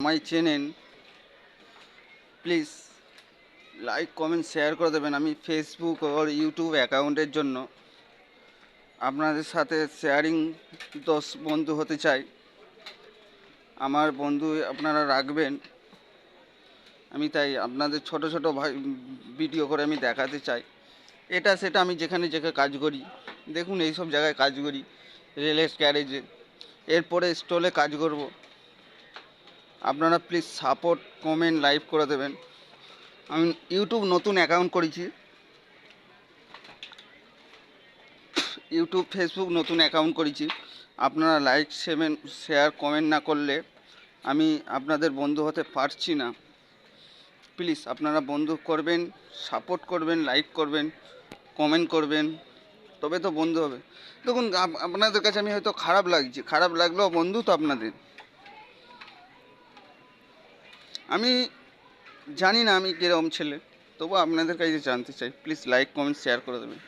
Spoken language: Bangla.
আমায় চেনেন, প্লিজ লাইক কমেন্ট শেয়ার করে দেবেন। আমি ফেসবুক ওর ইউটিউব অ্যাকাউন্টের জন্য আপনাদের সাথে শেয়ারিং 10 বন্ধু হতে চাই। আমার বন্ধু আপনারা রাখবেন, আমি তাই আপনাদের ছোট ছোট ভিডিও করে আমি দেখাতে চাই। এটা সেটা আমি যেখানে যেখানে কাজ করি, দেখুন এইসব জায়গায় কাজ করি, রেলের গ্যারেজে, এরপরে স্টলে কাজ করব। আপনারা প্লিজ সাপোর্ট কমেন্ট লাইক করে দেবেন। আমি ইউটিউব নতুন অ্যাকাউন্ট করেছি, ইউটিউব ফেসবুক নতুন অ্যাকাউন্ট করেছি। আপনারা লাইক শেয়ার কমেন্ট না করলে আমি আপনাদের বন্ধু হতে পারছি না। প্লিজ আপনারা বন্ধু করবেন, সাপোর্ট করবেন, লাইক করবেন, কমেন্ট করবেন, তবে তো বন্ধু হবে। দেখুন আপনাদের কাছে আমি হয়তো খারাপ লাগলেও বন্ধু তো আপনাদের। আমি জানি না আমি কীরকম ছেলে, তবু আপনাদের কাছে জানতে চাই। প্লিজ লাইক কমেন্ট শেয়ার করে দেবেন।